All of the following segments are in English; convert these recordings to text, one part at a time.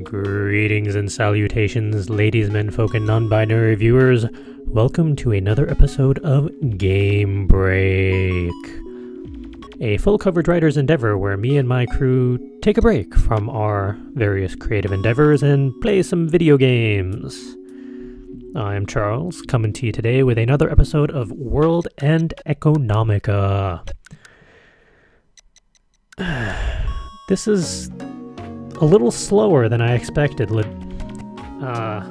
Greetings and salutations, ladies, men, folk, and non-binary viewers. Welcome to another episode of Game Break, a full coverage writer's endeavor where me and my crew take a break from our various creative endeavors and play some video games. I'm Charles, coming to you today with another episode of World and Economica. This is a little slower than I expected. I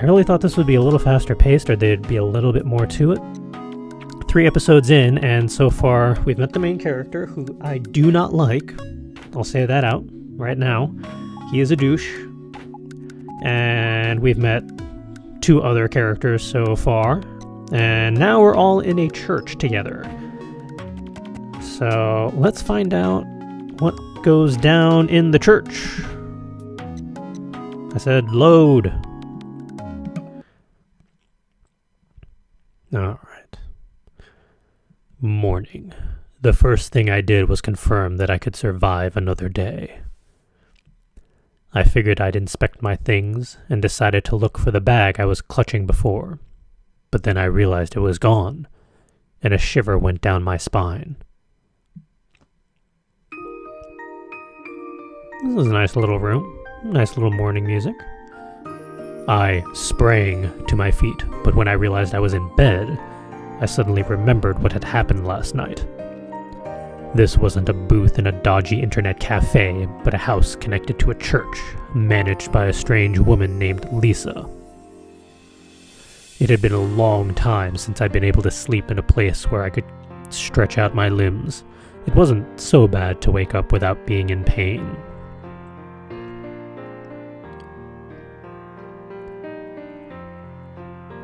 really thought this would be a little faster paced, or there'd be a little bit more to it. 3 episodes in, and so far we've met the main character, who I do not like. I'll say that out right now. He is a douche. And we've met 2 other characters so far. And now we're all in a church together. So let's find out what goes down in the church. I said load. Alright. Morning. The first thing I did was confirm that I could survive another day. I figured I'd inspect my things and decided to look for the bag I was clutching before. But then I realized it was gone, and a shiver went down my spine. This is a nice little room. Nice little morning music. I sprang to my feet, but when I realized I was in bed, I suddenly remembered what had happened last night. This wasn't a booth in a dodgy internet cafe, but a house connected to a church, managed by a strange woman named Lisa. It had been a long time since I'd been able to sleep in a place where I could stretch out my limbs. It wasn't so bad to wake up without being in pain.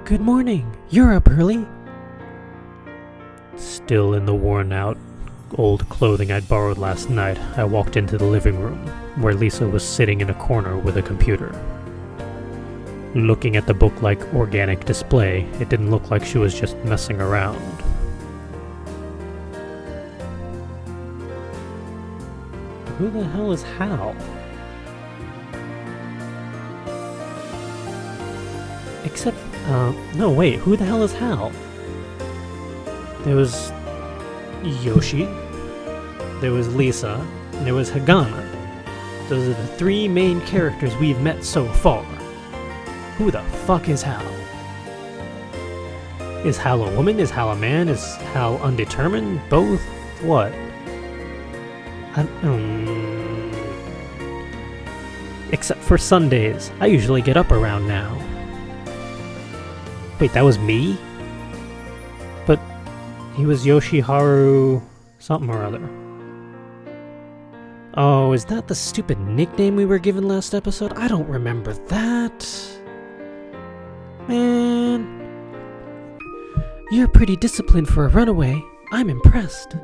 Good morning. You're up early. Still in the worn-out, old clothing I'd borrowed last night, I walked into the living room, where Lisa was sitting in a corner with a computer. Looking at the book-like organic display, it didn't look like she was just messing around. Who the hell is Hal? Except, no wait, who the hell is Hal? There was Yoshi, there was Lisa, and there was Hagana. Those are the 3 main characters we've met so far. Who the fuck is Hal? Is Hal a woman? Is Hal a man? Is Hal undetermined? Both? What? Except for Sundays. I usually get up around now. Wait, that was me? But he was Yoshiharu something or other. Oh, is that the stupid nickname we were given last episode? I don't remember that. Man. You're pretty disciplined for a runaway. I'm impressed.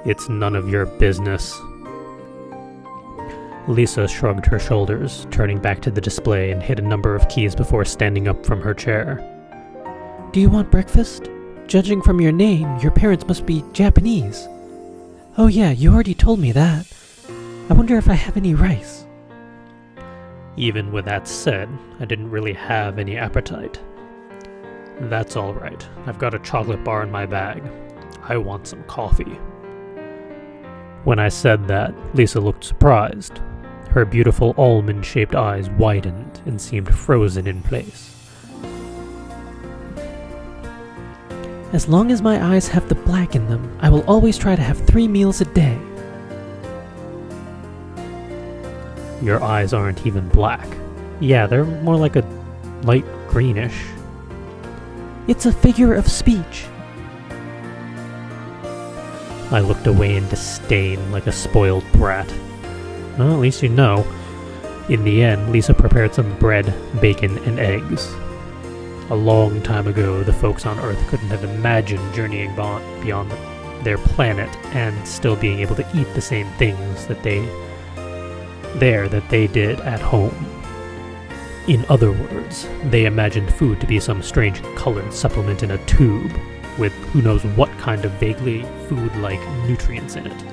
It's none of your business. Lisa shrugged her shoulders, turning back to the display and hit a number of keys before standing up from her chair. Do you want breakfast? Judging from your name, your parents must be Japanese. Oh yeah, you already told me that. I wonder if I have any rice. Even with that said, I didn't really have any appetite. That's alright. I've got a chocolate bar in my bag. I want some coffee. When I said that, Lisa looked surprised. Her beautiful almond-shaped eyes widened and seemed frozen in place. As long as my eyes have the black in them, I will always try to have 3 meals a day. Your eyes aren't even black. Yeah, they're more like a light greenish. It's a figure of speech. I looked away in disdain like a spoiled brat. Well, at least you know. In the end, Lisa prepared some bread, bacon, and eggs. A long time ago, the folks on Earth couldn't have imagined journeying beyond their planet and still being able to eat the same things that they did at home. In other words, they imagined food to be some strange colored supplement in a tube, with who knows what kind of vaguely food-like nutrients in it.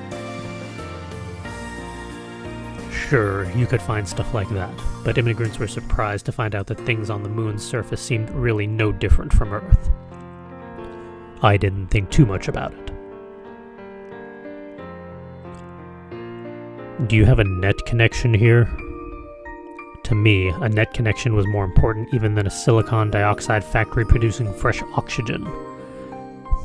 Sure, you could find stuff like that, but immigrants were surprised to find out that things on the moon's surface seemed really no different from Earth. I didn't think too much about it. Do you have a net connection here? To me, a net connection was more important even than a silicon dioxide factory producing fresh oxygen.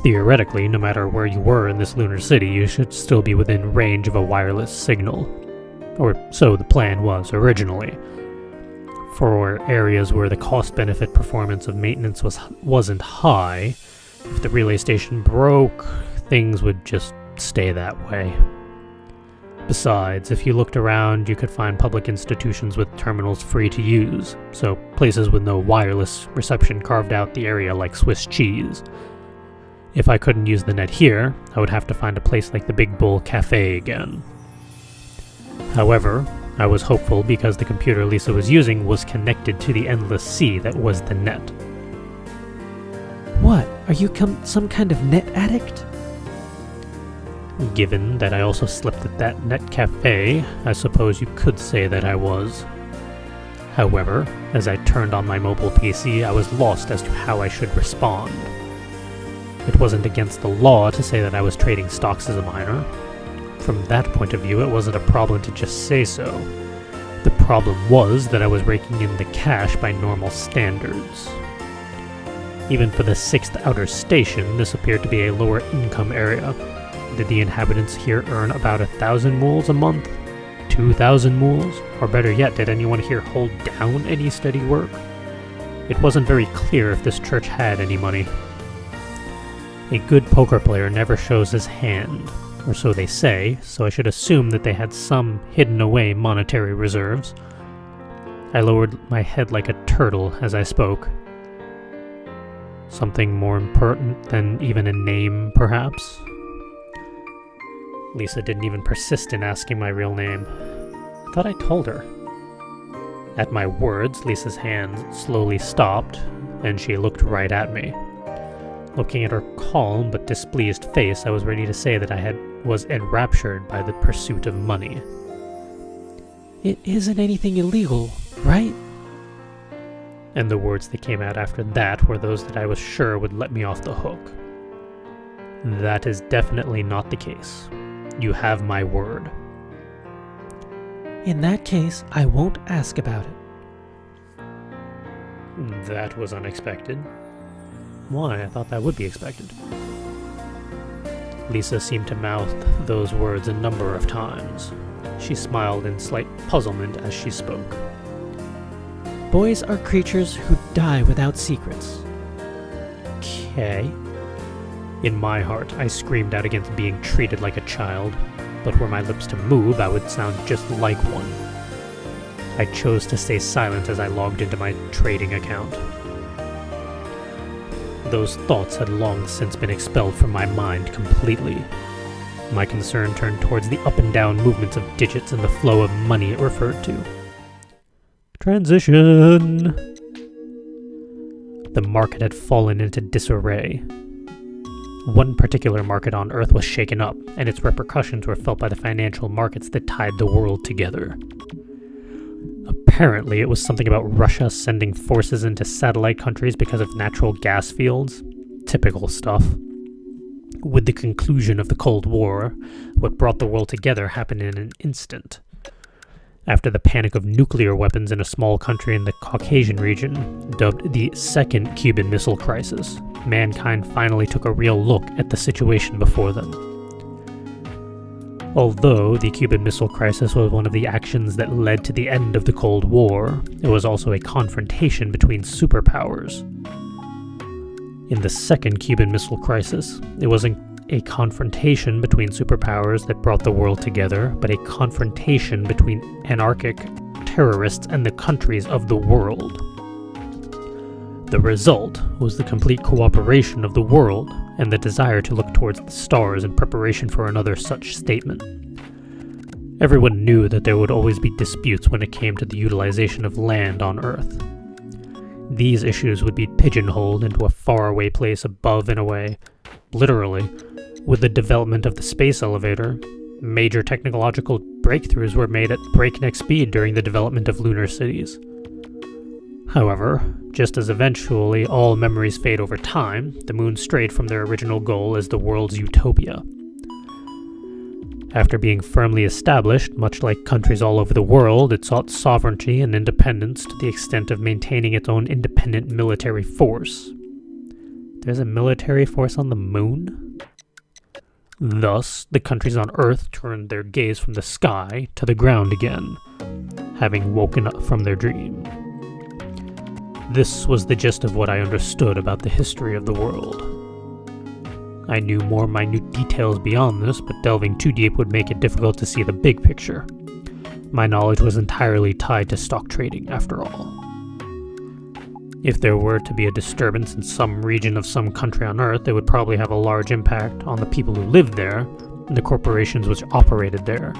Theoretically, no matter where you were in this lunar city, you should still be within range of a wireless signal. Or so the plan was originally. For areas where the cost-benefit performance of maintenance wasn't high, if the relay station broke, things would just stay that way. Besides, if you looked around, you could find public institutions with terminals free to use, so places with no wireless reception carved out the area like Swiss cheese. If I couldn't use the net here, I would have to find a place like the Big Bull Cafe again. However, I was hopeful because the computer Lisa was using was connected to the endless sea that was the net. What? Are you some kind of net addict? Given that I also slept at that net cafe, I suppose you could say that I was. However, as I turned on my mobile PC, I was lost as to how I should respond. It wasn't against the law to say that I was trading stocks as a minor. From that point of view, it wasn't a problem to just say so. The problem was that I was raking in the cash by normal standards. Even for the 6th outer station, this appeared to be a lower income area. Did the inhabitants here earn about 1,000 mools a month? 2,000 mools? Or better yet, did anyone here hold down any steady work? It wasn't very clear if this church had any money. A good poker player never shows his hand, or so they say, so I should assume that they had some hidden away monetary reserves. I lowered my head like a turtle as I spoke. Something more important than even a name, perhaps? Lisa didn't even persist in asking my real name. I thought I told her. At my words, Lisa's hands slowly stopped, and she looked right at me. Looking at her calm but displeased face, I was ready to say that I was enraptured by the pursuit of money. It isn't anything illegal, right? And the words that came out after that were those that I was sure would let me off the hook. That is definitely not the case. You have my word. In that case, I won't ask about it. That was unexpected. Why? I thought that would be expected. Lisa seemed to mouth those words a number of times. She smiled in slight puzzlement as she spoke. Boys are creatures who die without secrets. Okay. In my heart, I screamed out against being treated like a child, but were my lips to move, I would sound just like one. I chose to stay silent as I logged into my trading account. Those thoughts had long since been expelled from my mind completely. My concern turned towards the up and down movements of digits and the flow of money it referred to. Transition! The market had fallen into disarray. One particular market on Earth was shaken up, and its repercussions were felt by the financial markets that tied the world together. Apparently, it was something about Russia sending forces into satellite countries because of natural gas fields. Typical stuff. With the conclusion of the Cold War, what brought the world together happened in an instant. After the panic of nuclear weapons in a small country in the Caucasian region, dubbed the Second Cuban Missile Crisis, mankind finally took a real look at the situation before them. Although the Cuban Missile Crisis was one of the actions that led to the end of the Cold War, it was also a confrontation between superpowers. In the Second Cuban Missile Crisis, it wasn't a confrontation between superpowers that brought the world together, but a confrontation between anarchic terrorists and the countries of the world. The result was the complete cooperation of the world and the desire to look towards the stars in preparation for another such statement. Everyone knew that there would always be disputes when it came to the utilization of land on Earth. These issues would be pigeonholed into a faraway place above and away. Literally, with the development of the space elevator, Major technological breakthroughs were made at breakneck speed during the development of lunar cities. However, just as eventually all memories fade over time, the moon strayed from their original goal as the world's utopia. After being firmly established, much like countries all over the world, it sought sovereignty and independence to the extent of maintaining its own independent military force. There's a military force on the moon? Thus, the countries on Earth turned their gaze from the sky to the ground again, having woken up from their dream. This was the gist of what I understood about the history of the world. I knew more minute details beyond this, but delving too deep would make it difficult to see the big picture. My knowledge was entirely tied to stock trading, after all. If there were to be a disturbance in some region of some country on Earth, it would probably have a large impact on the people who lived there and the corporations which operated there,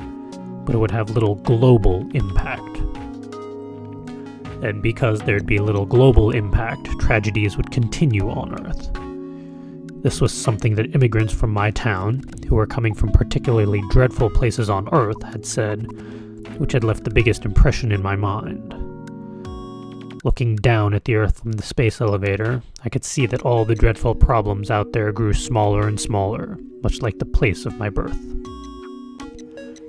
but it would have little global impact. And because there'd be little global impact, tragedies would continue on Earth. This was something that immigrants from my town, who were coming from particularly dreadful places on Earth, had said, which had left the biggest impression in my mind. Looking down at the Earth from the space elevator, I could see that all the dreadful problems out there grew smaller and smaller, much like the place of my birth.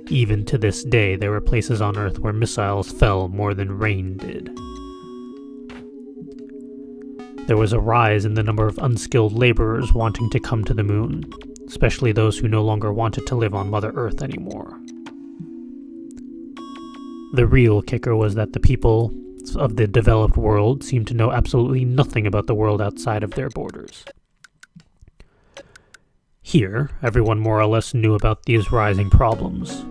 Even to this day, there were places on Earth where missiles fell more than rain did. There was a rise in the number of unskilled laborers wanting to come to the moon, especially those who no longer wanted to live on Mother Earth anymore. The real kicker was that the people of the developed world seemed to know absolutely nothing about the world outside of their borders. Here, everyone more or less knew about these rising problems.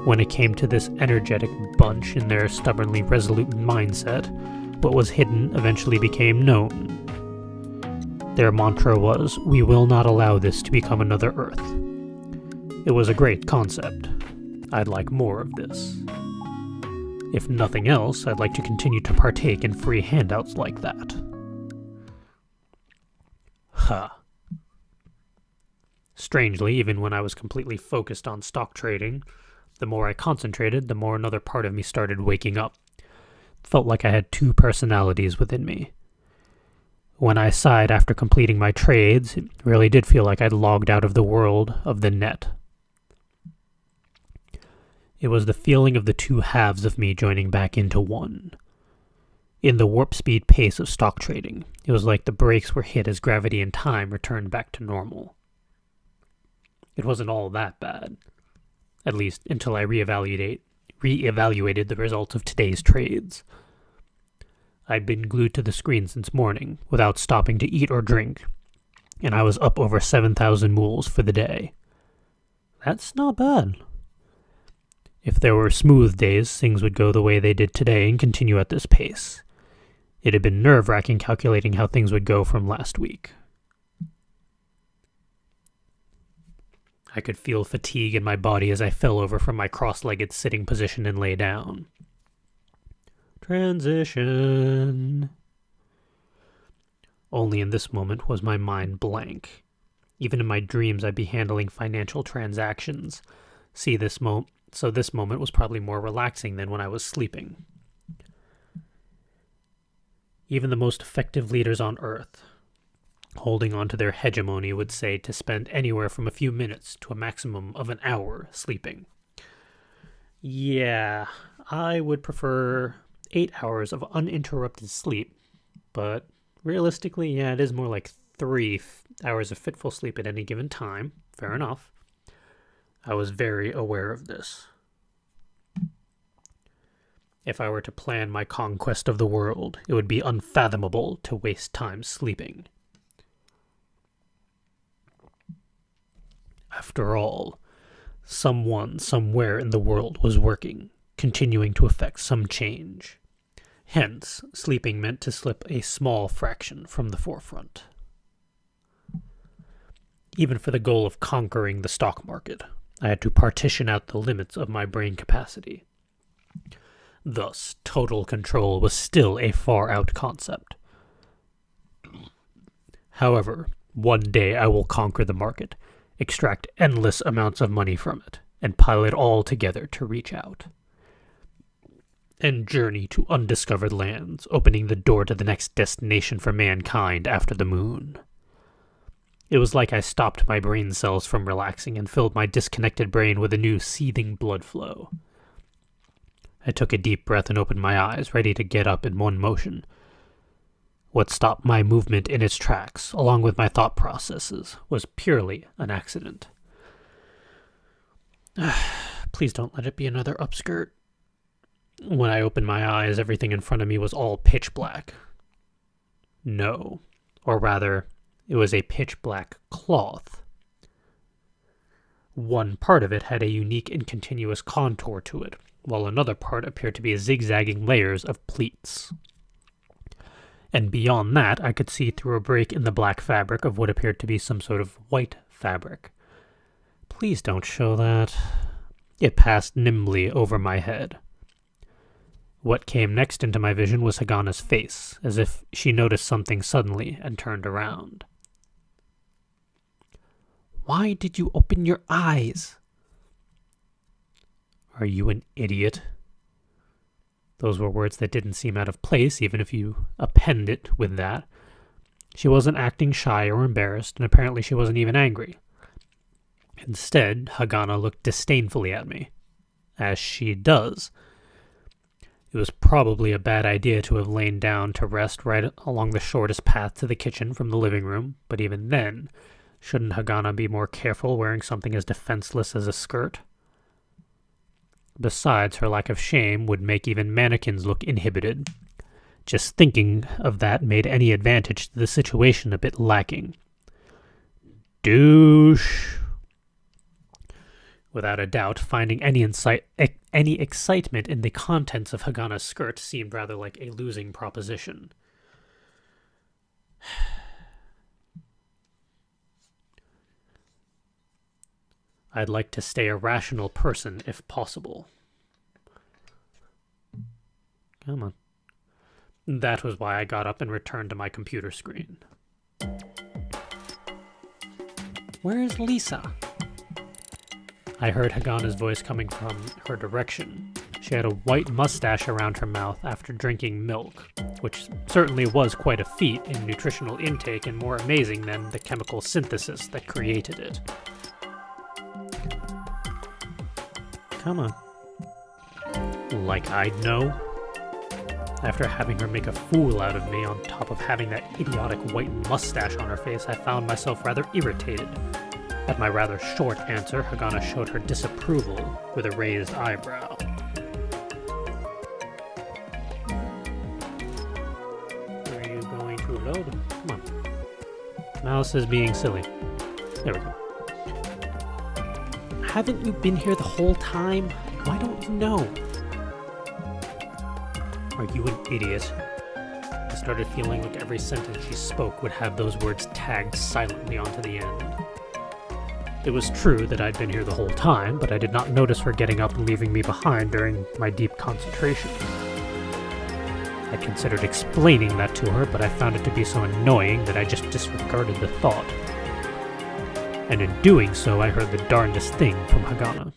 When it came to this energetic bunch in their stubbornly resolute mindset, what was hidden eventually became known. Their mantra was, "We will not allow this to become another Earth." It was a great concept. I'd like more of this. If nothing else, I'd like to continue to partake in free handouts like that. Strangely, even when I was completely focused on stock trading, the more I concentrated, the more another part of me started waking up. Felt like I had two personalities within me. When I sighed after completing my trades, it really did feel like I'd logged out of the world of the net. It was the feeling of the two halves of me joining back into one. In the warp speed pace of stock trading, it was like the brakes were hit as gravity and time returned back to normal. It wasn't all that bad, at least until I reevaluated the results of today's trades. I'd been glued to the screen since morning, without stopping to eat or drink, and I was up over 7,000 mools for the day. That's not bad. If there were smooth days, things would go the way they did today and continue at this pace. It had been nerve-wracking calculating how things would go from last week. I could feel fatigue in my body as I fell over from my cross-legged sitting position and lay down. Transition. Only in this moment was my mind blank. Even in my dreams, I'd be handling financial transactions. So this moment was probably more relaxing than when I was sleeping. Even the most effective leaders on Earth, holding on to their hegemony, would say to spend anywhere from a few minutes to a maximum of an hour sleeping. Yeah, I would prefer 8 hours of uninterrupted sleep, but realistically, yeah, it is more like 3 hours of fitful sleep at any given time. Fair enough. I was very aware of this. If I were to plan my conquest of the world, it would be unfathomable to waste time sleeping. After all, someone somewhere in the world was working, continuing to effect some change. Hence, sleeping meant to slip a small fraction from the forefront. Even for the goal of conquering the stock market, I had to partition out the limits of my brain capacity. Thus, total control was still a far-out concept. However, one day I will conquer the market, extract endless amounts of money from it, and pile it all together to reach out and journey to undiscovered lands, opening the door to the next destination for mankind after the moon. It was like I stopped my brain cells from relaxing and filled my disconnected brain with a new seething blood flow. I took a deep breath and opened my eyes, ready to get up in one motion. What stopped my movement in its tracks, along with my thought processes, was purely an accident. Please don't let it be another upskirt. When I opened my eyes, everything in front of me was all pitch black. No, or rather, it was a pitch black cloth. One part of it had a unique and continuous contour to it, while another part appeared to be zigzagging layers of pleats. And beyond that, I could see through a break in the black fabric of what appeared to be some sort of white fabric. Please don't show that. It passed nimbly over my head. What came next into my vision was Hagana's face, as if she noticed something suddenly and turned around. Why did you open your eyes? Are you an idiot? Those were words that didn't seem out of place, even if you append it with that. She wasn't acting shy or embarrassed, and apparently she wasn't even angry. Instead, Hagana looked disdainfully at me, as she does. It was probably a bad idea to have lain down to rest right along the shortest path to the kitchen from the living room, but even then, shouldn't Hagana be more careful wearing something as defenseless as a skirt? Besides, her lack of shame would make even mannequins look inhibited. Just thinking of that made any advantage to the situation a bit lacking. Douche. Without a doubt, finding any excitement in the contents of Hagana's skirt seemed rather like a losing proposition. I'd like to stay a rational person if possible. Come on. That was why I got up and returned to my computer screen. Where's Lisa? I heard Hagana's voice coming from her direction. She had a white mustache around her mouth after drinking milk, which certainly was quite a feat in nutritional intake and more amazing than the chemical synthesis that created it. Come on. Like I'd know. After having her make a fool out of me on top of having that idiotic white mustache on her face, I found myself rather irritated. At my rather short answer, Hagana showed her disapproval with a raised eyebrow. Are you going to load? Come on. Mouse is being silly. There we go. Haven't you been here the whole time? Why don't you know? Are you an idiot? I started feeling like every sentence she spoke would have those words tagged silently onto the end. It was true that I'd been here the whole time, but I did not notice her getting up and leaving me behind during my deep concentration. I considered explaining that to her, but I found it to be so annoying that I just disregarded the thought. And in doing so, I heard the darndest thing from Hagana.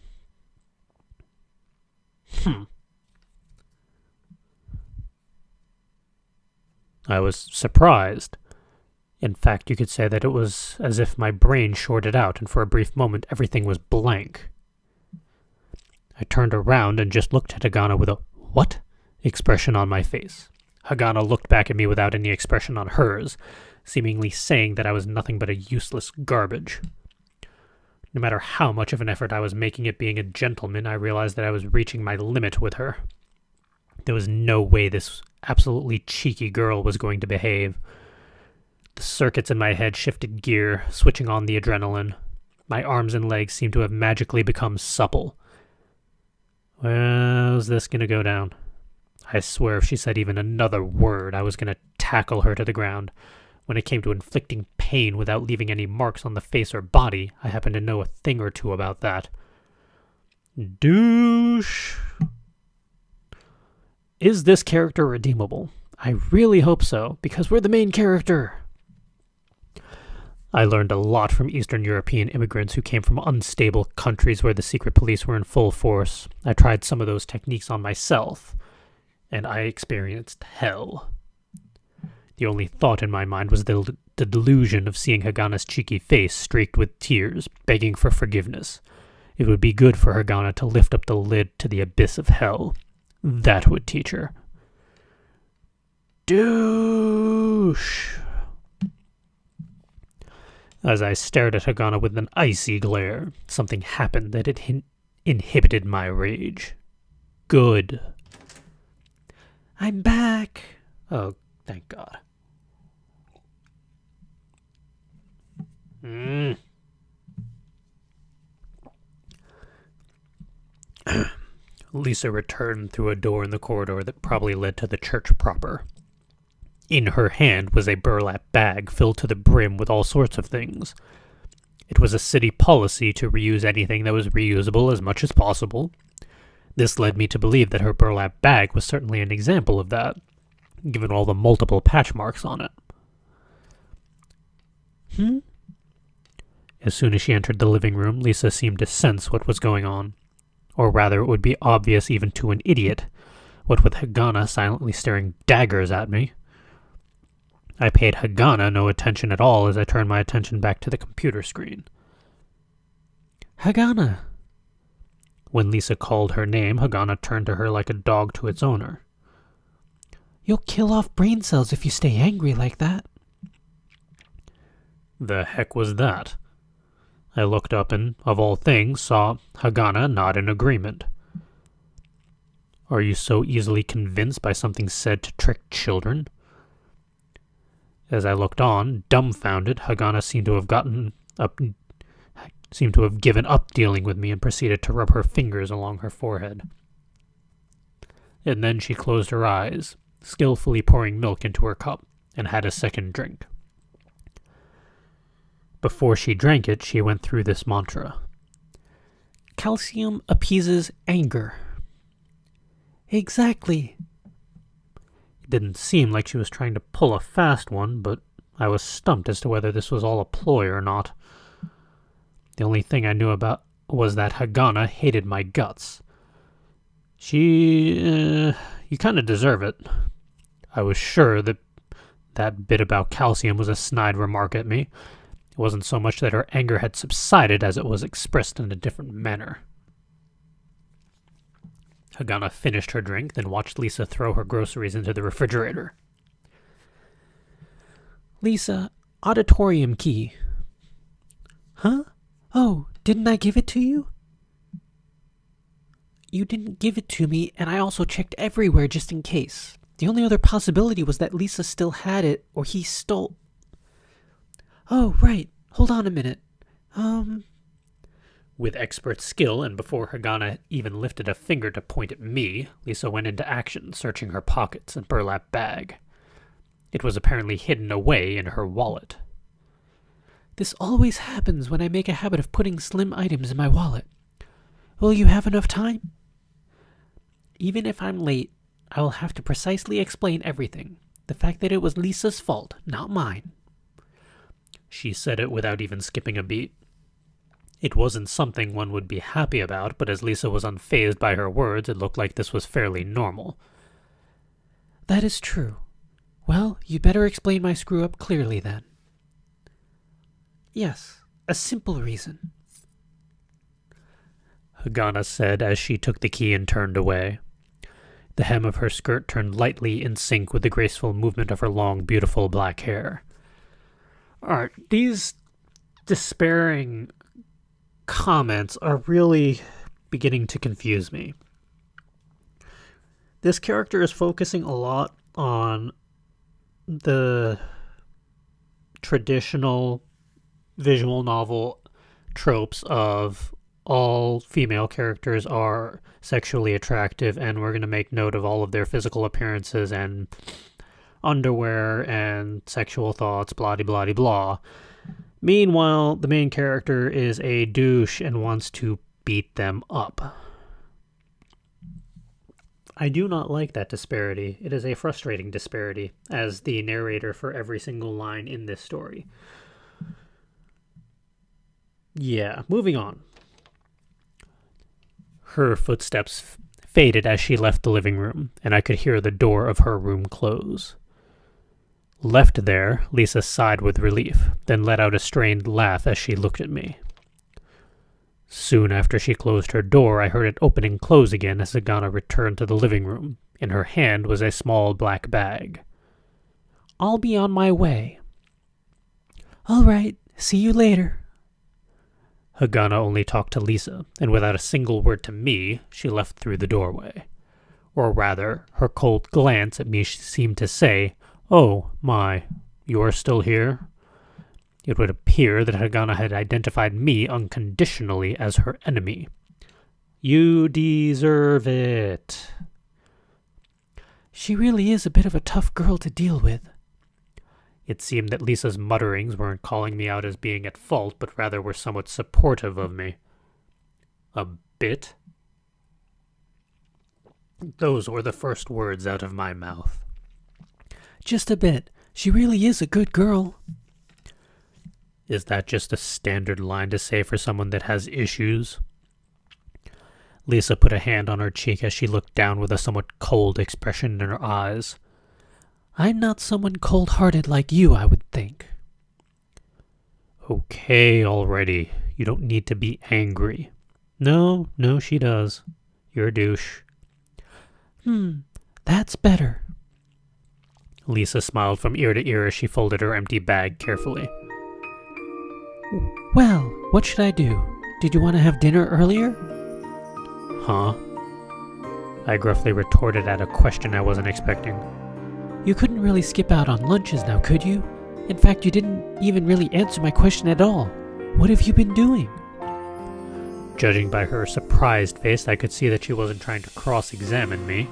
I was surprised. In fact, you could say that it was as if my brain shorted out, and for a brief moment everything was blank. I turned around and just looked at Hagana with a "what?" expression on my face. Hagana looked back at me without any expression on hers, seemingly saying that I was nothing but a useless garbage. No matter how much of an effort I was making at being a gentleman, I realized that I was reaching my limit with her. There was no way this absolutely cheeky girl was going to behave. The circuits in my head shifted gear, switching on the adrenaline. My arms and legs seemed to have magically become supple. How's this gonna go down? I swear if she said even another word, I was gonna tackle her to the ground. When it came to inflicting pain without leaving any marks on the face or body, I happen to know a thing or two about that. Douche. Is this character redeemable? I really hope so, because we're the main character. I learned a lot from Eastern European immigrants who came from unstable countries where the secret police were in full force. I tried some of those techniques on myself, and I experienced hell. The only thought in my mind was the delusion of seeing Hagana's cheeky face streaked with tears, begging for forgiveness. It would be good for Hagana to lift up the lid to the abyss of hell. That would teach her. Douche! As I stared at Hagana with an icy glare, something happened that it inhibited my rage. Good. I'm back. Oh, thank God. Lisa returned through a door in the corridor that probably led to the church proper. In her hand was a burlap bag filled to the brim with all sorts of things. It was a city policy to reuse anything that was reusable as much as possible. This led me to believe that her burlap bag was certainly an example of that, given all the multiple patch marks on it. As soon as she entered the living room, Lisa seemed to sense what was going on. Or rather, it would be obvious even to an idiot, what with Hagana silently staring daggers at me. I paid Hagana no attention at all as I turned my attention back to the computer screen. Hagana! When Lisa called her name, Hagana turned to her like a dog to its owner. You'll kill off brain cells if you stay angry like that. The heck was that? I looked up and, of all things, saw Hagana nod in agreement. Are you so easily convinced by something said to trick children? As I looked on, dumbfounded, Hagana seemed to have given up dealing with me and proceeded to rub her fingers along her forehead. And then she closed her eyes, skillfully pouring milk into her cup, and had a second drink. Before she drank it, she went through this mantra. Calcium appeases anger. Exactly. It didn't seem like she was trying to pull a fast one, but I was stumped as to whether this was all a ploy or not. The only thing I knew about was that Hagana hated my guts. You kind of deserve it. I was sure that bit about calcium was a snide remark at me. It wasn't so much that her anger had subsided as it was expressed in a different manner. Hagana finished her drink, then watched Lisa throw her groceries into the refrigerator. Lisa, auditorium key. Huh? Oh, didn't I give it to you? You didn't give it to me, and I also checked everywhere just in case. The only other possibility was that Lisa still had it, or he stole... Oh, right. Hold on a minute. With expert skill, and before Hagana even lifted a finger to point at me, Lisa went into action, searching her pockets and burlap bag. It was apparently hidden away in her wallet. This always happens when I make a habit of putting slim items in my wallet. Will you have enough time? Even if I'm late, I will have to precisely explain everything. The fact that it was Lisa's fault, not mine. She said it without even skipping a beat. It wasn't something one would be happy about, but as Lisa was unfazed by her words, it looked like this was fairly normal. That is true. Well, you'd better explain my screw-up clearly then. Yes, a simple reason. Hagana said as she took the key and turned away. The hem of her skirt turned lightly in sync with the graceful movement of her long, beautiful black hair. Alright, these despairing comments are really beginning to confuse me. This character is focusing a lot on the traditional visual novel tropes of all female characters are sexually attractive, and we're going to make note of all of their physical appearances and underwear and sexual thoughts, blah-de-blah-de-blah. Meanwhile, the main character is a douche and wants to beat them up. I do not like that disparity. It is a frustrating disparity, as the narrator for every single line in this story. Yeah, moving on. Her footsteps faded as she left the living room, and I could hear the door of her room close. Left there, Lisa sighed with relief, then let out a strained laugh as she looked at me. Soon after she closed her door, I heard it open and close again as Hagana returned to the living room. In her hand was a small black bag. I'll be on my way. All right, see you later. Hagana only talked to Lisa, and without a single word to me, she left through the doorway. Or rather, her cold glance at me seemed to say, "Oh, my, you are still here?" It would appear that Hagana had identified me unconditionally as her enemy. You deserve it. She really is a bit of a tough girl to deal with. It seemed that Lisa's mutterings weren't calling me out as being at fault, but rather were somewhat supportive of me. A bit? Those were the first words out of my mouth. Just a bit. She really is a good girl. Is that just a standard line to say for someone that has issues? Lisa put a hand on her cheek as she looked down with a somewhat cold expression in her eyes. I'm not someone cold-hearted like you, I would think. Okay, already. You don't need to be angry. No, she does. You're a douche. That's better. Lisa smiled from ear to ear as she folded her empty bag carefully. Well, what should I do? Did you want to have dinner earlier? Huh? I gruffly retorted at a question I wasn't expecting. You couldn't really skip out on lunches now, could you? In fact, you didn't even really answer my question at all. What have you been doing? Judging by her surprised face, I could see that she wasn't trying to cross-examine me.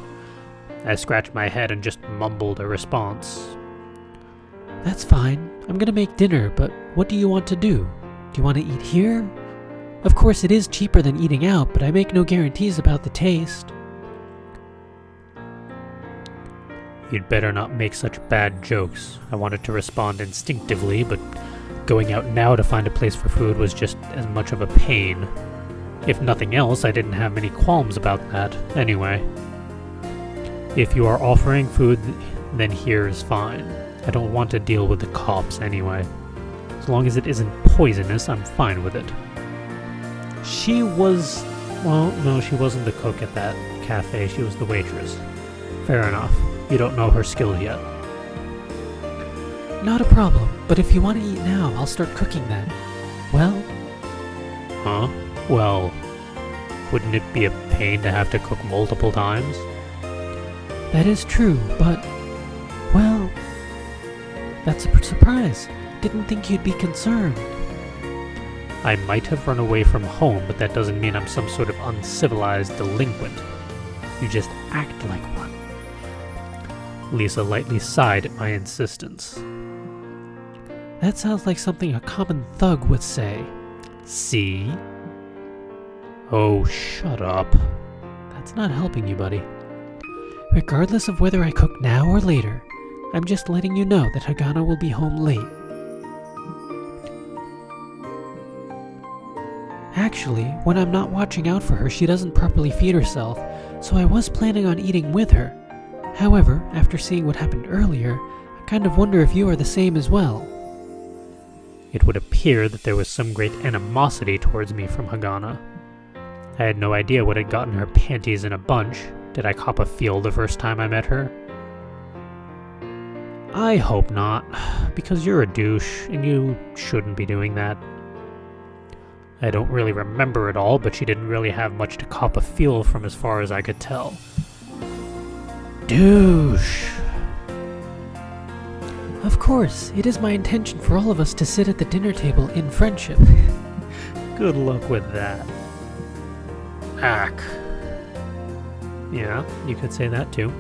I scratched my head and just mumbled a response. That's fine. I'm gonna make dinner, but what do you want to do? Do you want to eat here? Of course, it is cheaper than eating out, but I make no guarantees about the taste. You'd better not make such bad jokes. I wanted to respond instinctively, but going out now to find a place for food was just as much of a pain. If nothing else, I didn't have many qualms about that, anyway. If you are offering food, then here is fine. I don't want to deal with the cops anyway. As long as it isn't poisonous, I'm fine with it. She was... well, no, she wasn't the cook at that cafe. She was the waitress. Fair enough. You don't know her skill yet. Not a problem, but if you want to eat now, I'll start cooking then. Well? Huh? Well, wouldn't it be a pain to have to cook multiple times? That is true, but... well... that's a surprise. Didn't think you'd be concerned. I might have run away from home, but that doesn't mean I'm some sort of uncivilized delinquent. You just act like one. Lisa lightly sighed at my insistence. That sounds like something a common thug would say. See? Oh, shut up. That's not helping you, buddy. Regardless of whether I cook now or later, I'm just letting you know that Hagana will be home late. Actually, when I'm not watching out for her, she doesn't properly feed herself, so I was planning on eating with her. However, after seeing what happened earlier, I kind of wonder if you are the same as well. It would appear that there was some great animosity towards me from Hagana. I had no idea what had gotten her panties in a bunch. Did I cop a feel the first time I met her? I hope not, because you're a douche, and you shouldn't be doing that. I don't really remember it all, but she didn't really have much to cop a feel from as far as I could tell. Douche! Of course, it is my intention for all of us to sit at the dinner table in friendship. Good luck with that. Ack. Yeah, you could say that too.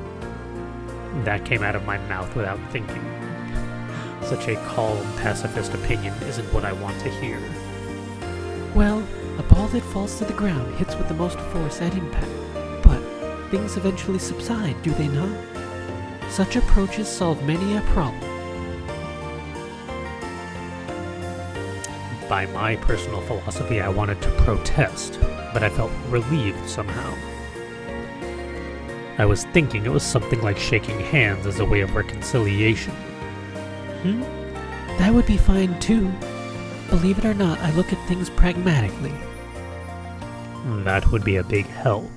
That came out of my mouth without thinking. Such a calm, pacifist opinion isn't what I want to hear. Well, a ball that falls to the ground hits with the most force at impact. But things eventually subside, do they not? Such approaches solve many a problem. by my personal philosophy, I wanted to protest, but I felt relieved somehow. I was thinking it was something like shaking hands as a way of reconciliation. That would be fine too. Believe it or not, I look at things pragmatically. That would be a big help.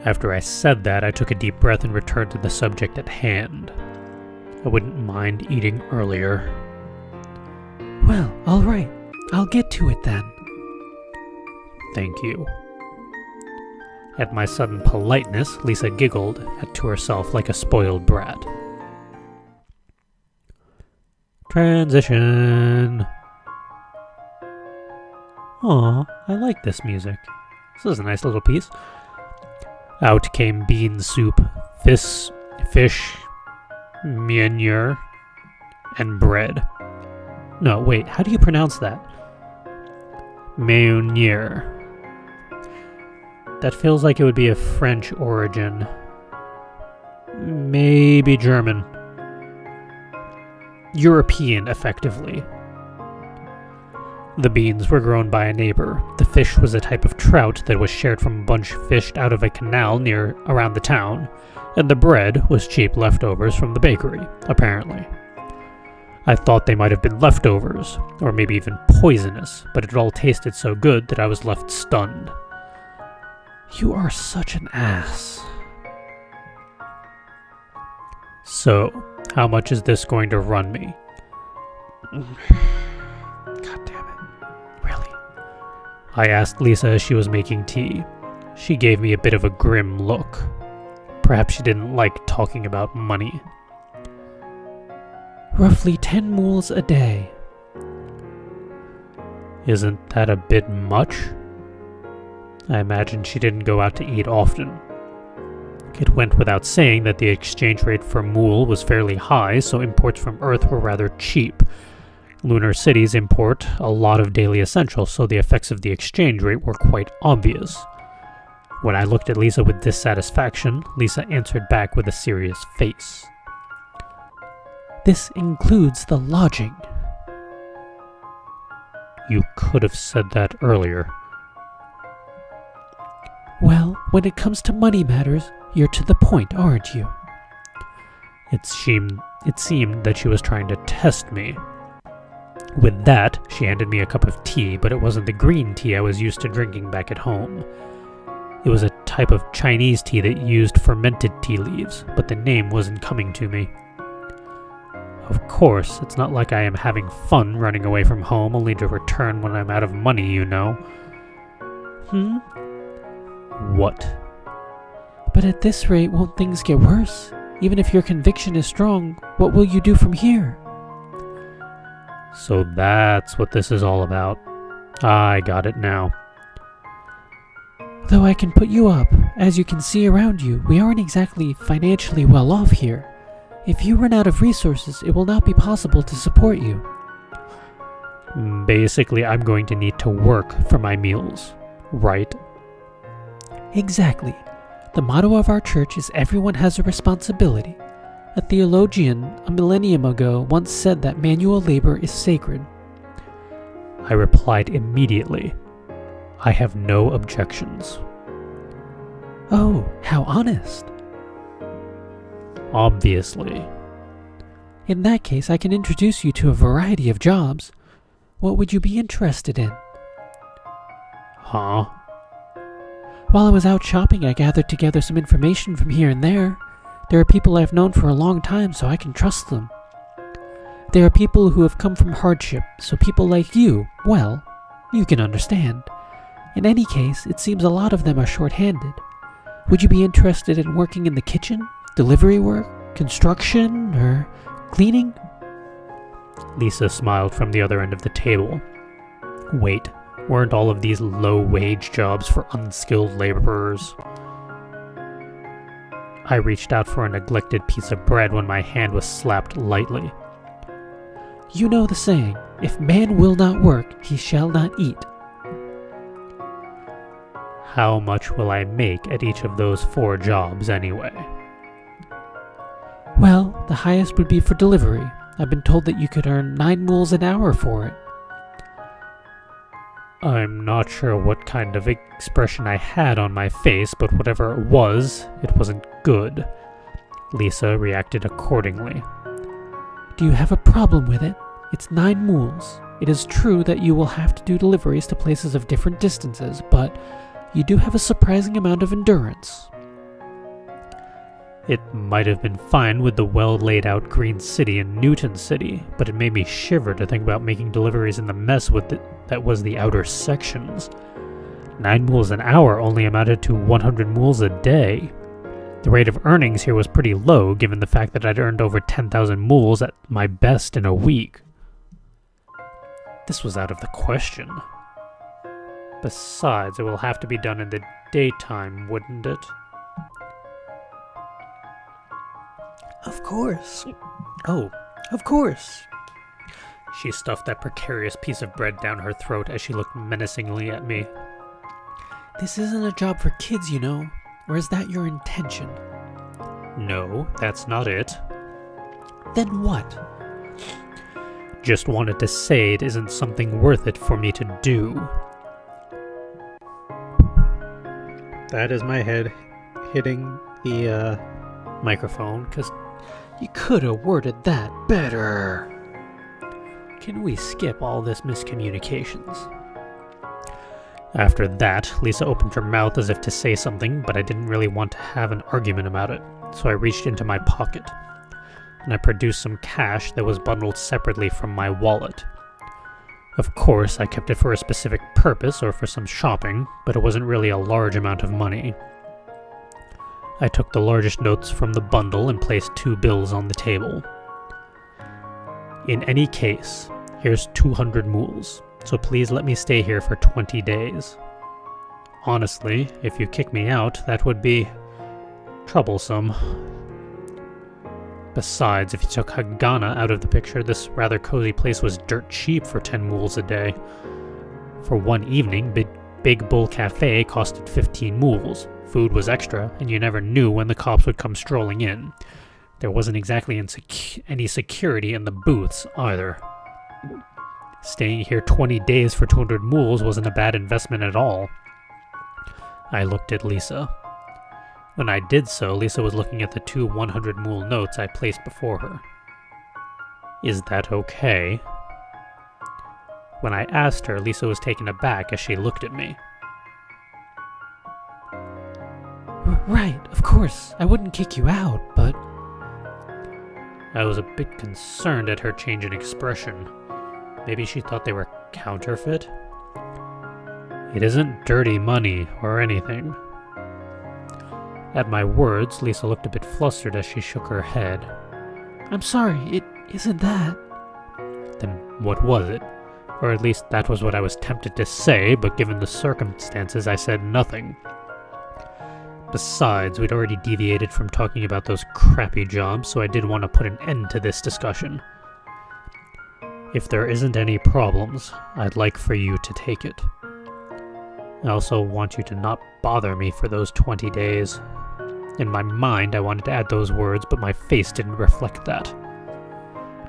After I said that, I took a deep breath and returned to the subject at hand. I wouldn't mind eating earlier. Well, all right. I'll get to it then. Thank you. At my sudden politeness, Lisa giggled to herself like a spoiled brat. Transition. Aw, I like this music. This is a nice little piece. Out came bean soup, fish, manure, and bread. No, wait, how do you pronounce that? Meunier. That feels like it would be of French origin. Maybe German. European, effectively. The beans were grown by a neighbor. The fish was a type of trout that was shared from a bunch fished out of a canal around the town, and the bread was cheap leftovers from the bakery, apparently. I thought they might have been leftovers, or maybe even poisonous, but it all tasted so good that I was left stunned. You are such an ass. So, how much is this going to run me? God damn it. Really? I asked Lisa as she was making tea. She gave me a bit of a grim look. Perhaps she didn't like talking about money. Roughly 10 mules a day. Isn't that a bit much? I imagine she didn't go out to eat often. It went without saying that the exchange rate for mule was fairly high, so imports from Earth were rather cheap. Lunar cities import a lot of daily essentials, so the effects of the exchange rate were quite obvious. When I looked at Lisa with dissatisfaction, Lisa answered back with a serious face. This includes the lodging. You could have said that earlier. Well, when it comes to money matters, you're to the point, aren't you? It seemed that she was trying to test me. With that, she handed me a cup of tea, but it wasn't the green tea I was used to drinking back at home. It was a type of Chinese tea that used fermented tea leaves, but the name wasn't coming to me. Of course, it's not like I am having fun running away from home only to return when I'm out of money, you know. What? But at this rate, won't things get worse? Even if your conviction is strong, what will you do from here? So that's what this is all about. I got it now. Though I can put you up, as you can see around you, we aren't exactly financially well off here. If you run out of resources, it will not be possible to support you. Basically, I'm going to need to work for my meals, right? Exactly. The motto of our church is everyone has a responsibility. A theologian a millennium ago once said that manual labor is sacred. I replied immediately. I have no objections. Oh, how honest. Obviously. In that case, I can introduce you to a variety of jobs. What would you be interested in? Huh? While I was out shopping, I gathered together some information from here and there. There are people I've known for a long time, so I can trust them. There are people who have come from hardship, so people like you, well, you can understand. In any case, it seems a lot of them are short-handed. Would you be interested in working in the kitchen, delivery work, construction, or cleaning? Lisa smiled from the other end of the table. Wait, weren't all of these low-wage jobs for unskilled laborers? I reached out for a neglected piece of bread when my hand was slapped lightly. You know the saying, if man will not work, he shall not eat. How much will I make at each of those 4 jobs anyway? Well, the highest would be for delivery, I've been told that you could earn 9 mules an hour for it. I'm not sure what kind of expression I had on my face, but whatever it wasn't good. Lisa reacted accordingly. Do you have a problem with it? It's 9 mules. It is true that you will have to do deliveries to places of different distances, but you do have a surprising amount of endurance. It might have been fine with the well-laid-out Green City and Newton City, but it made me shiver to think about making deliveries in the mess that was the outer sections. 9 mules an hour only amounted to 100 mules a day. The rate of earnings here was pretty low, given the fact that I'd earned over 10,000 mules at my best in a week. This was out of the question. Besides, it will have to be done in the daytime, wouldn't it? Of course. Oh, of course. She stuffed that precarious piece of bread down her throat as she looked menacingly at me. This isn't a job for kids, you know. Or is that your intention? No, that's not it. Then what? Just wanted to say it isn't something worth it for me to do. That is my head hitting the microphone, because you could have worded that better. Can we skip all this miscommunications? After that, Lisa opened her mouth as if to say something, but I didn't really want to have an argument about it, so I reached into my pocket, and I produced some cash that was bundled separately from my wallet. Of course, I kept it for a specific purpose or for some shopping, but it wasn't really a large amount of money. I took the largest notes from the bundle and placed 2 bills on the table. In any case, here's 200 mules, so please let me stay here for 20 days. Honestly, if you kick me out, that would be troublesome. Besides, if you took Hagana out of the picture, this rather cozy place was dirt cheap for 10 mules a day. For one evening, Big Bull Cafe costed 15 mules. Food was extra, and you never knew when the cops would come strolling in. There wasn't exactly any security in the booths, either. Staying here 20 days for 200 mules wasn't a bad investment at all. I looked at Lisa. When I did so, Lisa was looking at the 2 100-mule notes I placed before her. Is that okay? When I asked her, Lisa was taken aback as she looked at me. Right, of course. I wouldn't kick you out, but... I was a bit concerned at her change in expression. Maybe she thought they were counterfeit? It isn't dirty money or anything. At my words, Lisa looked a bit flustered as she shook her head. I'm sorry, it isn't that. Then what was it? Or at least that was what I was tempted to say, but given the circumstances, I said nothing. Besides, we'd already deviated from talking about those crappy jobs, so I did want to put an end to this discussion. If there isn't any problems, I'd like for you to take it. I also want you to not bother me for those 20 days. In my mind, I wanted to add those words, but my face didn't reflect that.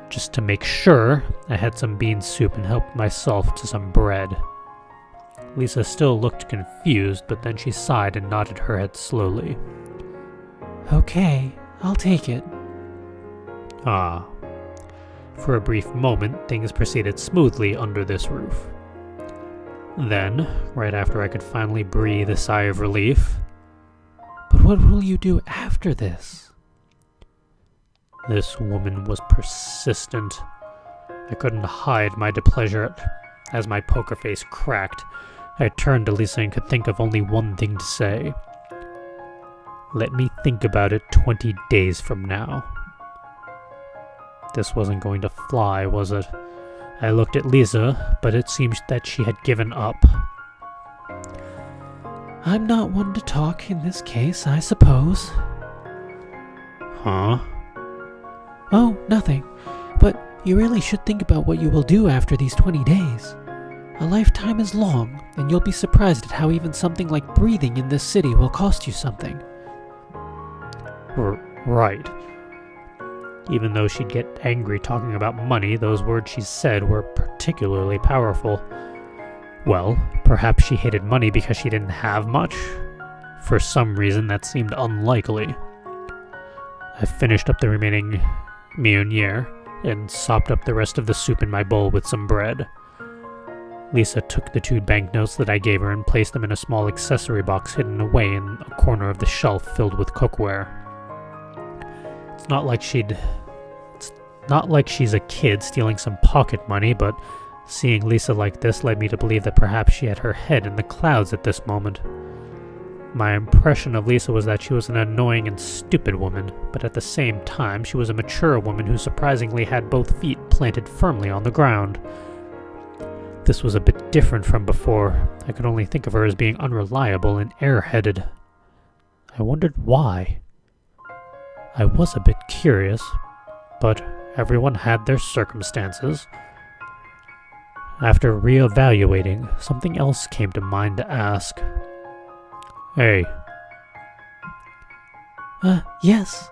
Just to make sure, I had some bean soup and helped myself to some bread. Lisa still looked confused, but then she sighed and nodded her head slowly. Okay, I'll take it. Ah. For a brief moment, things proceeded smoothly under this roof. Then, right after I could finally breathe a sigh of relief... But what will you do after this? This woman was persistent. I couldn't hide my displeasure as my poker face cracked. I turned to Lisa and could think of only one thing to say. Let me think about it 20 days from now. This wasn't going to fly, was it? I looked at Lisa, but it seemed that she had given up. I'm not one to talk in this case, I suppose. Huh? Oh, nothing. But you really should think about what you will do after these 20 days. A lifetime is long, and you'll be surprised at how even something like breathing in this city will cost you something. Right. Even though she'd get angry talking about money, those words she said were particularly powerful. Well, perhaps she hated money because she didn't have much? For some reason, that seemed unlikely. I finished up the remaining meunier and sopped up the rest of the soup in my bowl with some bread. Lisa took the 2 banknotes that I gave her and placed them in a small accessory box hidden away in a corner of the shelf filled with cookware. It's not like she's a kid stealing some pocket money, but seeing Lisa like this led me to believe that perhaps she had her head in the clouds at this moment. My impression of Lisa was that she was an annoying and stupid woman, but at the same time she was a mature woman who surprisingly had both feet planted firmly on the ground. This was a bit different from before. I could only think of her as being unreliable and airheaded. I wondered why. I was a bit curious, but everyone had their circumstances. After re-evaluating, something else came to mind to ask. Hey. Yes.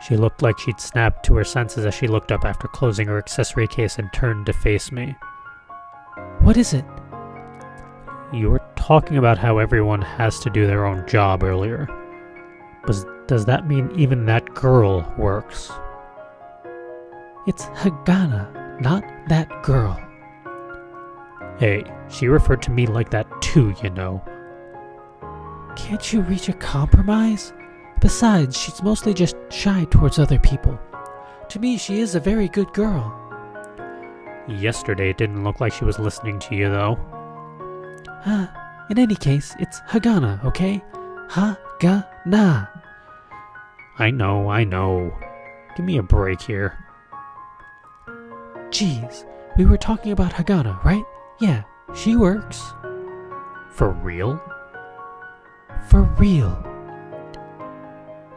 She looked like she'd snapped to her senses as she looked up after closing her accessory case and turned to face me. What is it? You were talking about how everyone has to do their own job earlier. Does that mean even that girl works? It's Hagana, not that girl. Hey, she referred to me like that too, you know. Can't you reach a compromise? Besides, she's mostly just shy towards other people. To me, she is a very good girl. Yesterday it didn't look like she was listening to you, though. In any case, it's Hagana, okay? Hagana. I know. Give me a break here. Jeez, we were talking about Hagana, right? Yeah, she works. For real? For real.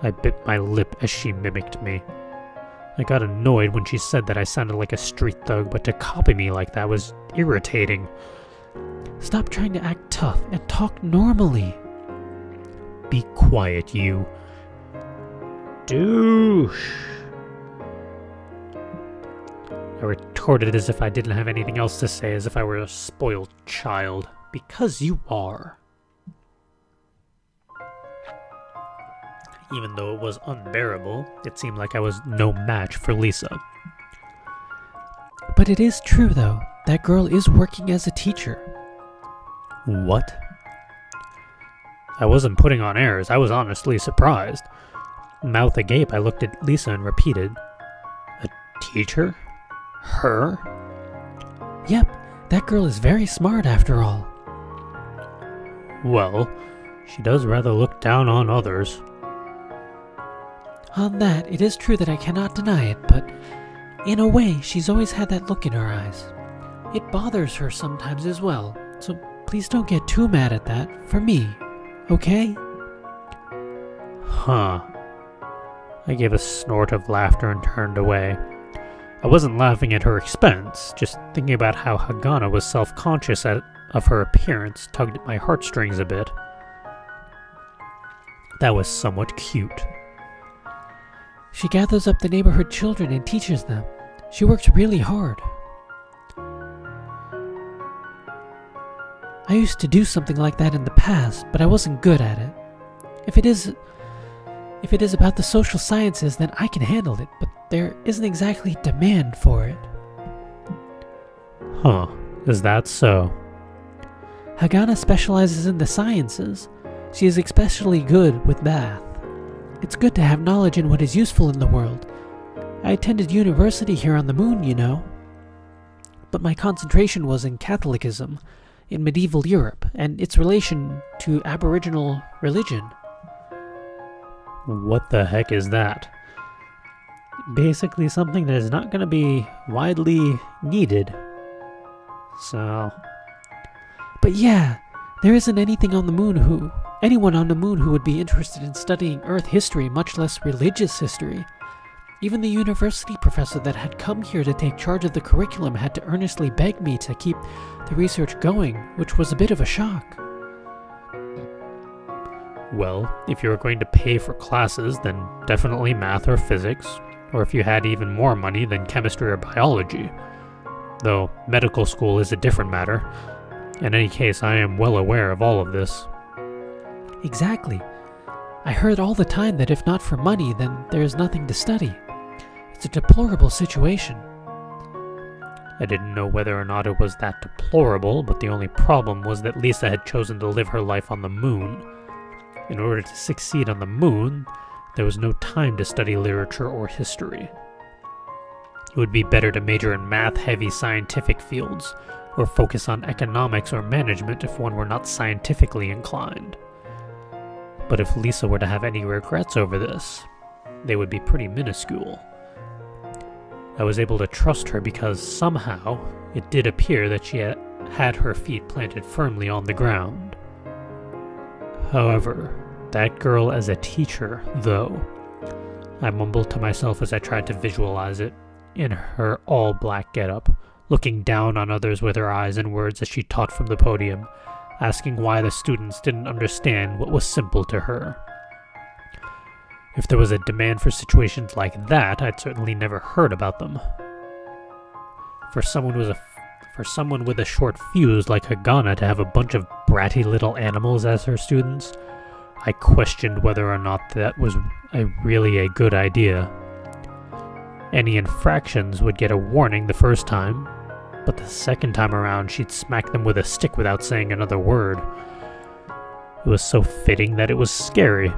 I bit my lip as she mimicked me. I got annoyed when she said that I sounded like a street thug, but to copy me like that was irritating. Stop trying to act tough and talk normally. Be quiet, you. Douche. I retorted as if I didn't have anything else to say, as if I were a spoiled child. Because you are. Even though it was unbearable, it seemed like I was no match for Lisa. But it is true, though. That girl is working as a teacher. What? I wasn't putting on airs. I was honestly surprised. Mouth agape, I looked at Lisa and repeated, "A teacher? Her?" Yep, that girl is very smart after all. Well, she does rather look down on others. On that, it is true that I cannot deny it, but in a way, she's always had that look in her eyes. It bothers her sometimes as well, so please don't get too mad at that for me, okay? Huh. I gave a snort of laughter and turned away. I wasn't laughing at her expense, just thinking about how Hagana was self-conscious of her appearance tugged at my heartstrings a bit. That was somewhat cute. She gathers up the neighborhood children and teaches them. She works really hard. I used to do something like that in the past, but I wasn't good at it. If it is about the social sciences, then I can handle it, but there isn't exactly demand for it. Huh, is that so? Hagana specializes in the sciences. She is especially good with math. It's good to have knowledge in what is useful in the world. I attended university here on the moon, you know. But my concentration was in Catholicism, in medieval Europe, and its relation to Aboriginal religion. What the heck is that? Basically something that is not going to be widely needed. So... But yeah, there isn't anyone on the moon who would be interested in studying Earth history, much less religious history. Even the university professor that had come here to take charge of the curriculum had to earnestly beg me to keep the research going, which was a bit of a shock. Well, if you're going to pay for classes, then definitely math or physics, or if you had even more money, then chemistry or biology. Though medical school is a different matter. In any case, I am well aware of all of this. Exactly. I heard all the time that if not for money, then there is nothing to study. It's a deplorable situation. I didn't know whether or not it was that deplorable, but the only problem was that Lisa had chosen to live her life on the moon. In order to succeed on the moon, there was no time to study literature or history. It would be better to major in math-heavy scientific fields, or focus on economics or management if one were not scientifically inclined. But if Lisa were to have any regrets over this, they would be pretty minuscule. I was able to trust her because somehow it did appear that she had her feet planted firmly on the ground. However, that girl as a teacher, though, I mumbled to myself as I tried to visualize it, in her all-black getup, looking down on others with her eyes and words as she taught from the podium, asking why the students didn't understand what was simple to her. If there was a demand for situations like that, I'd certainly never heard about them. For someone with a short fuse like Hagana to have a bunch of bratty little animals as her students, I questioned whether or not that was really a good idea. Any infractions would get a warning the first time, but the second time around she'd smack them with a stick without saying another word. It was so fitting that it was scary.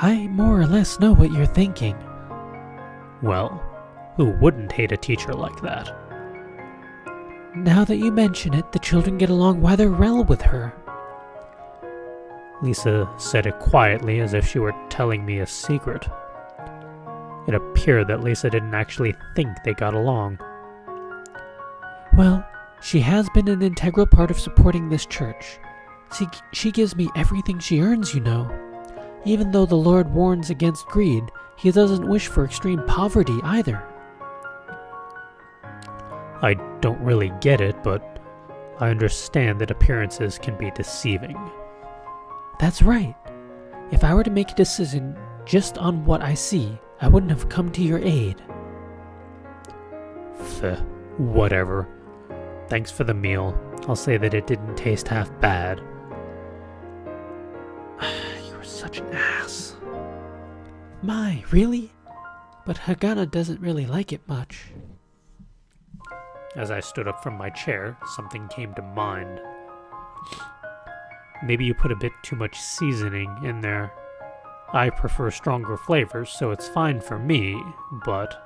I more or less know what you're thinking. Well, who wouldn't hate a teacher like that? Now that you mention it, the children get along rather well with her. Lisa said it quietly as if she were telling me a secret. It appeared that Lisa didn't actually think they got along. Well, she has been an integral part of supporting this church. She gives me everything she earns, you know. Even though the Lord warns against greed, he doesn't wish for extreme poverty either. I don't really get it, but I understand that appearances can be deceiving. That's right. If I were to make a decision just on what I see, I wouldn't have come to your aid. Whatever. Thanks for the meal. I'll say that it didn't taste half bad. You're such an ass. My, really? But Hagana doesn't really like it much. As I stood up from my chair, something came to mind. Maybe you put a bit too much seasoning in there. I prefer stronger flavors, so it's fine for me, but...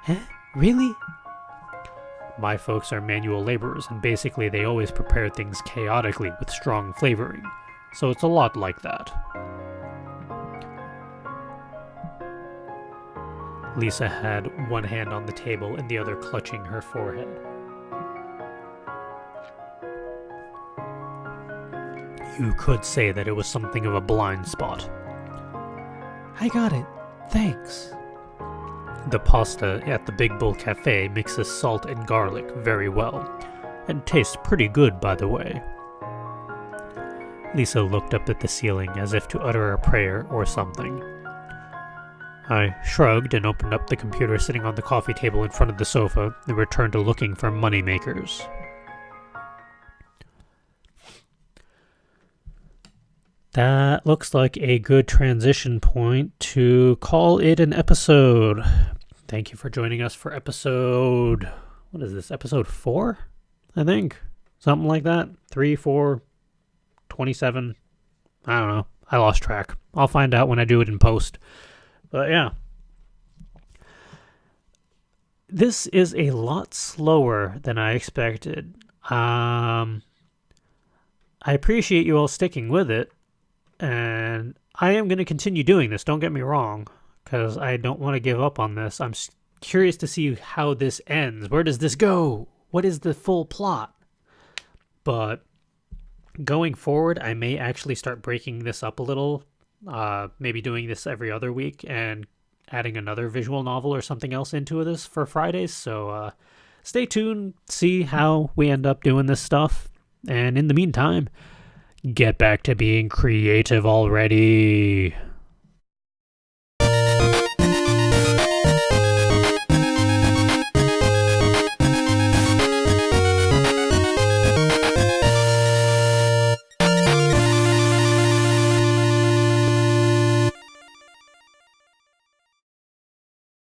Huh? Really? My folks are manual laborers, and basically they always prepare things chaotically with strong flavoring, so it's a lot like that. Lisa had one hand on the table and the other clutching her forehead. You could say that it was something of a blind spot. I got it. Thanks. The pasta at the Big Bull Cafe mixes salt and garlic very well, and tastes pretty good, by the way. Lisa looked up at the ceiling as if to utter a prayer or something. I shrugged and opened up the computer sitting on the coffee table in front of the sofa and returned to looking for moneymakers. That looks like a good transition point to call it an episode. Thank you for joining us for episode... What is this? Episode 4? I think. Something like that. 3, 4, 27. I don't know. I lost track. I'll find out when I do it in post. But yeah. This is a lot slower than I expected. I appreciate you all sticking with it. And I am going to continue doing this, don't get me wrong, because I don't want to give up on this. I'm curious to see how this ends. Where does this go? What is the full plot? But going forward, I may actually start breaking this up a little, maybe doing this every other week and adding another visual novel or something else into this for Fridays. So stay tuned, see how we end up doing this stuff. And in the meantime, get back to being creative already.